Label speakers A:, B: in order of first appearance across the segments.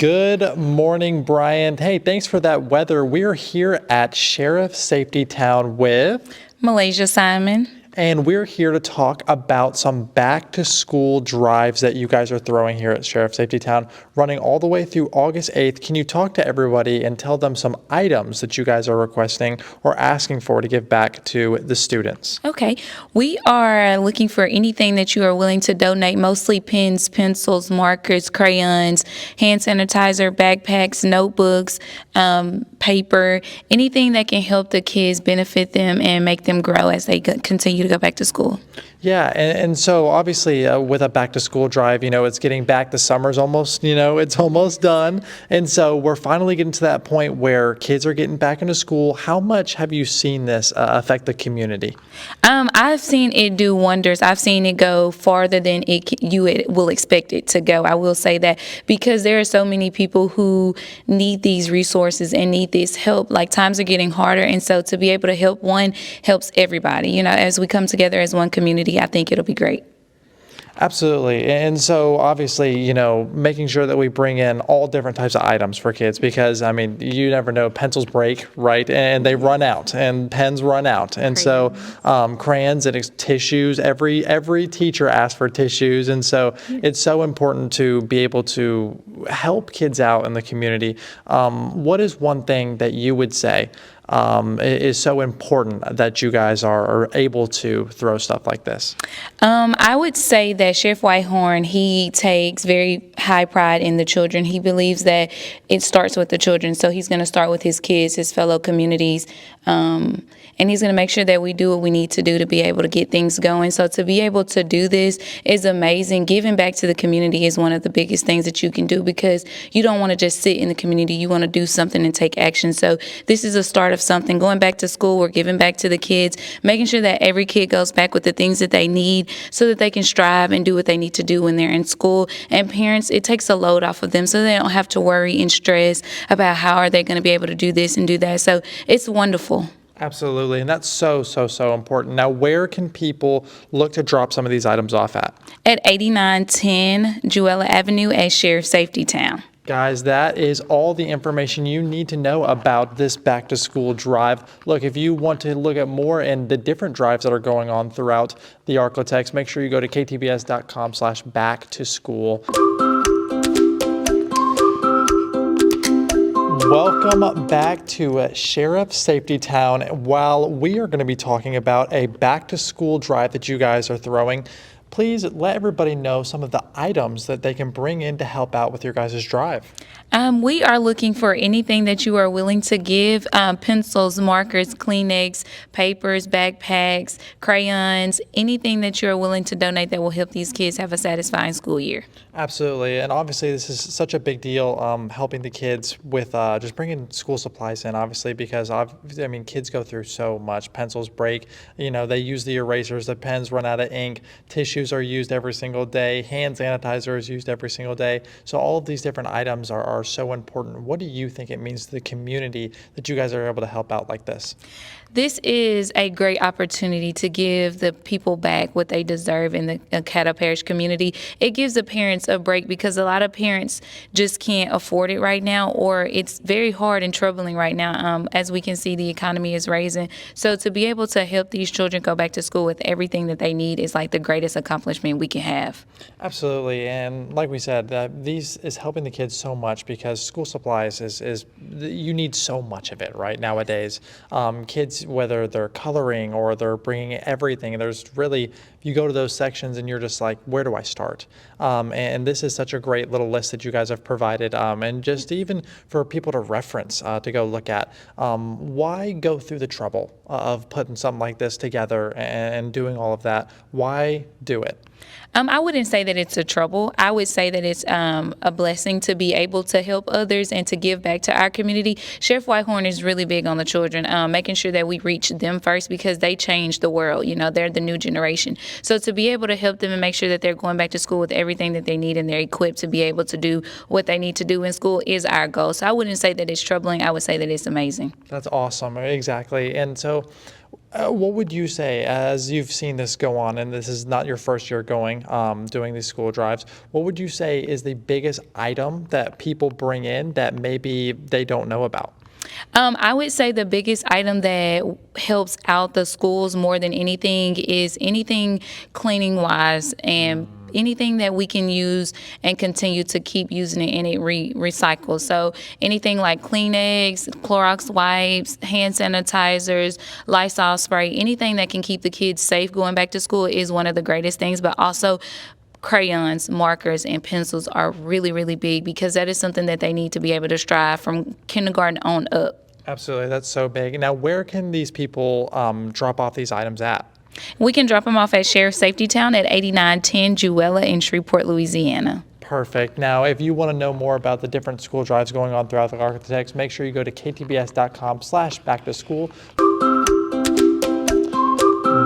A: Good morning, Brian. Hey, thanks for that weather. We're here at Sheriff Safety Town with
B: Malaysia Simon.
A: and we're here to talk about some back to school drives that you guys are throwing here at Sheriff Safety Town, running all the way through August 8th. Can you talk to everybody and tell them some items that you guys are requesting or asking for to give back to the students?
B: Okay. We are looking for anything that you are willing to donate, mostly pens, pencils, markers, crayons, hand sanitizer, backpacks, notebooks, paper, anything that can help the kids, benefit them, and make them grow as they continue to go back to school.
A: Yeah, and so obviously with a back to school drive, it's getting back. The summer's almost, it's almost done. And so we're finally getting to that point where kids are getting back into school. How much have you seen this affect the community?
B: I've seen it do wonders. I've seen it go farther than you will expect it to go. I will say that because there are so many people who need these resources and need this help. Like times are getting harder, and so to be able to help one helps everybody. As we come together as one community, I think it'll be great.
A: Absolutely. And so obviously, making sure that we bring in all different types of items for kids because, you never know, pencils break, right? And they run out and pens run out. And so crayons and tissues, every teacher asks for tissues. And so it's so important to be able to help kids out in the community. What is one thing that you would say is so important that you guys are able to throw stuff like this?
B: I would say that Sheriff Whitehorn, he takes very high pride in the children. He believes that it starts with the children. So he's going to start with his kids, his fellow communities, and he's going to make sure that we do what we need to do to be able to get things going. So to be able to do this is amazing. Giving back to the community is one of the biggest things that you can do because you don't want to just sit in the community. You want to do something and take action. So this is a start of something. Going back to school, we're giving back to the kids, making sure that every kid goes back with the things that they need so that they can strive and do what they need to do when they're in school. And parents, it takes a load off of them so they don't have to worry and stress about how are they going to be able to do this and do that. So it's wonderful.
A: Absolutely. And that's so important. Now, where can people look to drop some of these items off at?
B: At 8910 Jewella Avenue at Sheriff Safety Town.
A: Guys, that is all the information you need to know about this back to school drive. Look, if you want to look at more and the different drives that are going on throughout the Arklatex, make sure you go to ktbs.com/back to school. Welcome back to Sheriff Safety Town. While we are going to be talking about a back to school drive that you guys are throwing, please let everybody know some of the items that they can bring in to help out with your guys' drive.
B: We are looking for anything that you are willing to give, pencils, markers, Kleenex, papers, backpacks, crayons, anything that you are willing to donate that will help these kids have a satisfying school year.
A: Absolutely. And obviously this is such a big deal, helping the kids with just bringing school supplies in, obviously, because kids go through so much. Pencils break, they use the erasers, the pens run out of ink, tissues are used every single day, hand sanitizer is used every single day. So all of these different items are so important. What do you think it means to the community that you guys are able to help out like this?
B: This is a great opportunity to give the people back what they deserve in the Caddo Parish community. It gives the parents a break because a lot of parents just can't afford it right now, or it's very hard and troubling right now. As we can see, the economy is raising. So to be able to help these children go back to school with everything that they need is like the greatest accomplishment we can have.
A: Absolutely. And like we said, these is helping the kids so much because school supplies is you need so much of it right nowadays. Kids, whether they're coloring or they're bringing everything, there's really, you go to those sections and you're just like, where do I start? And this is such a great little list that you guys have provided, and just even for people to reference, to go look at. Why go through the trouble of putting something like this together and doing all of that? Why do it?
B: I wouldn't say that it's a trouble. I would say that it's a blessing to be able to help others and to give back to our community. Sheriff Whitehorn is really big on the children, making sure that we reach them first because they change the world. They're the new generation. So to be able to help them and make sure that they're going back to school with everything that they need and they're equipped to be able to do what they need to do in school is our goal. So I wouldn't say that it's troubling. I would say that it's amazing.
A: That's awesome. Exactly. And so What would you say, as you've seen this go on, and this is not your first year going, doing these school drives, what would you say is the biggest item that people bring in that maybe they don't know about?
B: I would say the biggest item that helps out the schools more than anything is anything cleaning wise and anything that we can use and continue to keep using it and it recycles. So anything like Kleenex, Clorox wipes, hand sanitizers, Lysol spray, anything that can keep the kids safe going back to school is one of the greatest things, but also crayons, markers, and pencils are really, really big because that is something that they need to be able to strive from kindergarten on up.
A: Absolutely, that's so big. Now, where can these people drop off these items at?
B: We can drop them off at Sheriff Safety Town at 8910 Jewella in Shreveport, Louisiana.
A: Perfect. Now, if you want to know more about the different school drives going on throughout the Architects, make sure you go to ktbs.com/back to school.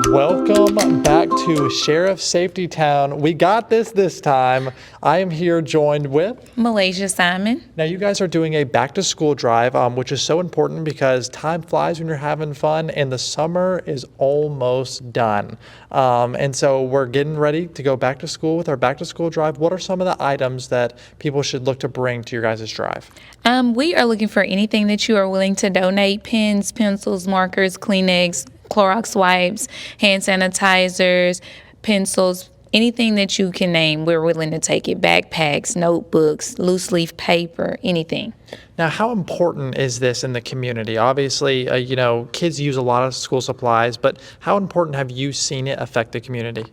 A: Welcome back to Sheriff Safety Town. We got this time. I am here joined with
B: Malaysia Simon.
A: Now, you guys are doing a back to school drive, which is so important because time flies when you're having fun, and the summer is almost done. And so we're getting ready to go back to school with our back to school drive. What are some of the items that people should look to bring to your guys' drive?
B: We are looking for anything that you are willing to donate: pens, pencils, markers, Kleenex, Clorox wipes, hand sanitizers, pencils, anything that you can name, we're willing to take it. Backpacks, notebooks, loose leaf paper, anything.
A: Now, how important is this in the community? Obviously, kids use a lot of school supplies, but how important have you seen it affect the community?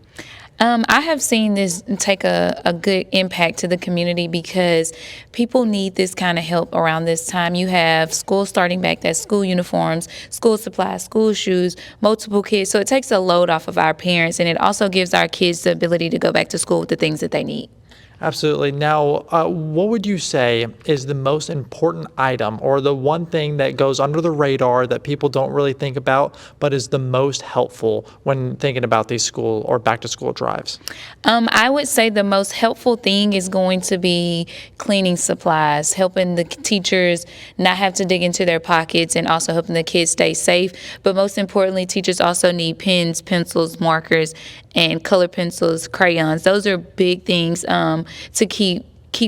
B: I have seen this take a good impact to the community because people need this kind of help around this time. You have school starting back, that's school uniforms, school supplies, school shoes, multiple kids. So it takes a load off of our parents, and it also gives our kids the ability to go back to school with the things that they need.
A: Absolutely. Now, what would you say is the most important item or the one thing that goes under the radar that people don't really think about, but is the most helpful when thinking about these school or back to school drives?
B: I would say the most helpful thing is going to be cleaning supplies, helping the teachers not have to dig into their pockets and also helping the kids stay safe. But most importantly, teachers also need pens, pencils, markers, and color pencils, crayons. Those are big things to keep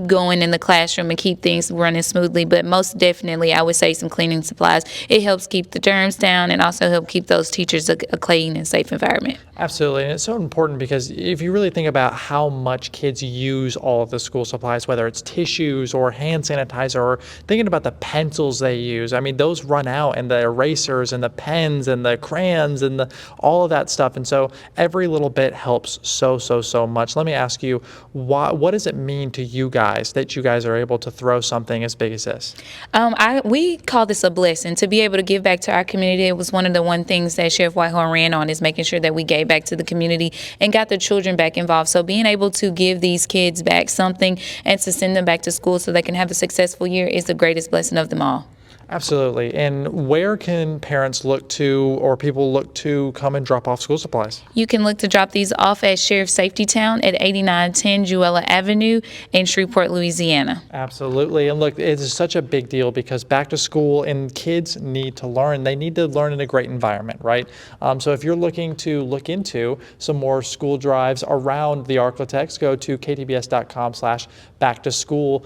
B: going in the classroom and keep things running smoothly. But most definitely, I would say some cleaning supplies. It helps keep the germs down and also help keep those teachers a clean and safe environment.
A: Absolutely. And it's so important because if you really think about how much kids use all of the school supplies, whether it's tissues or hand sanitizer or thinking about the pencils they use, I mean, those run out, and the erasers and the pens and the crayons and all of that stuff. And so every little bit helps so much. Let me ask you, what does it mean to you guys that you guys are able to throw something as big as this?
B: We call this a blessing to be able to give back to our community. It was one of the things that Sheriff Whitehorn ran on, is making sure that we gave back to the community and got the children back involved. So being able to give these kids back something and to send them back to school so they can have a successful year is the greatest blessing of them all.
A: Absolutely. And where can parents look to or people look to come and drop off school supplies?
B: You can look to drop these off at Sheriff Safety Town at 8910 Jewella Avenue in Shreveport, Louisiana.
A: Absolutely. And look, it is such a big deal because back to school and kids need to learn. They need to learn in a great environment, right? So if you're looking to look into some more school drives around the Architects, go to ktbs.com/back to school.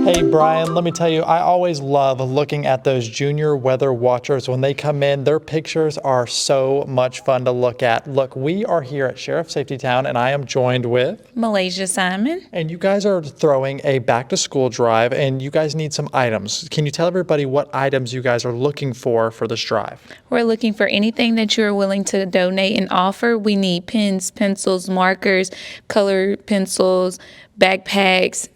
A: Hey, Brian, let me tell you, I always love looking at those junior weather watchers when they come in. Their pictures are so much fun to look at. Look, we are here at Sheriff Safety Town, and I am joined with
B: Malaysia Simon.
A: And you guys are throwing a back to school drive, and you guys need some items. Can you tell everybody what items you guys are looking for this drive?
B: We're looking for anything that you're willing to donate and offer. We need pens, pencils, markers, color pencils, backpacks,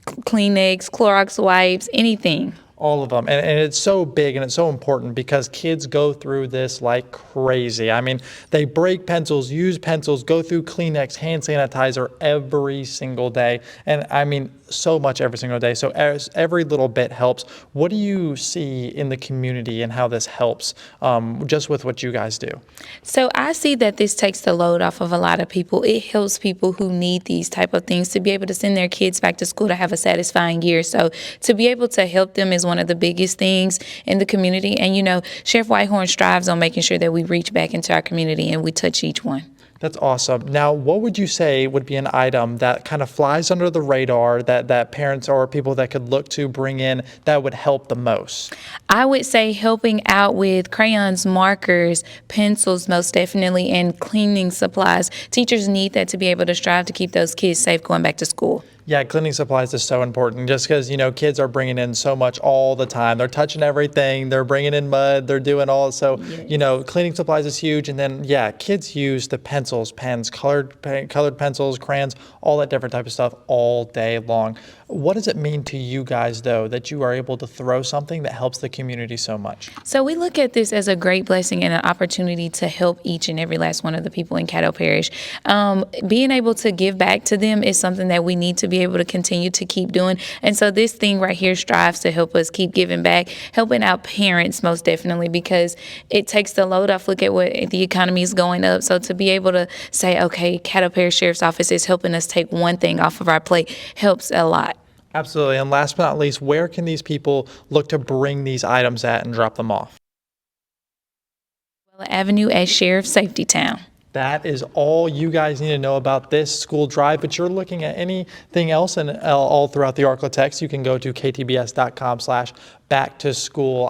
B: Kleenex, Clorox wipes, anything.
A: All of them. And it's so big and it's so important because kids go through this like crazy. I mean, they break pencils, use pencils, go through Kleenex, hand sanitizer every single day. And I mean, so much every single day. So as every little bit helps. What do you see in the community and how this helps just with what you guys do?
B: So I see that this takes the load off of a lot of people. It helps people who need these type of things to be able to send their kids back to school to have a satisfying year. So to be able to help them is one of the biggest things in the community. And, Sheriff Whitehorn strives on making sure that we reach back into our community and we touch each one.
A: That's awesome. Now, what would you say would be an item that kind of flies under the radar that parents or people that could look to bring in that would help the most?
B: I would say helping out with crayons, markers, pencils, most definitely, and cleaning supplies. Teachers need that to be able to strive to keep those kids safe going back to school.
A: Yeah, cleaning supplies is so important just because, kids are bringing in so much all the time. They're touching everything. They're bringing in mud. They're doing all. So, cleaning supplies is huge. And then, kids use the pencils, pens, colored pencils, crayons, all that different type of stuff all day long. What does it mean to you guys, though, that you are able to throw something that helps the community so much?
B: So we look at this as a great blessing and an opportunity to help each and every last one of the people in Caddo Parish. Being able to give back to them is something that we need to be able to continue to keep doing. And so this thing right here strives to help us keep giving back, helping out parents most definitely, because it takes the load off. Look at what the economy is going up. So to be able to say, okay, Caddo Parish Sheriff's Office is helping us take one thing off of our plate helps a lot.
A: Absolutely. And last but not least, where can these people look to bring these items at and drop them off?
B: Avenue at Sheriff Safety Town.
A: That is all you guys need to know about this school drive, but you're looking at anything else and all throughout the Arklatex, you can go to ktbs.com/backtoschool.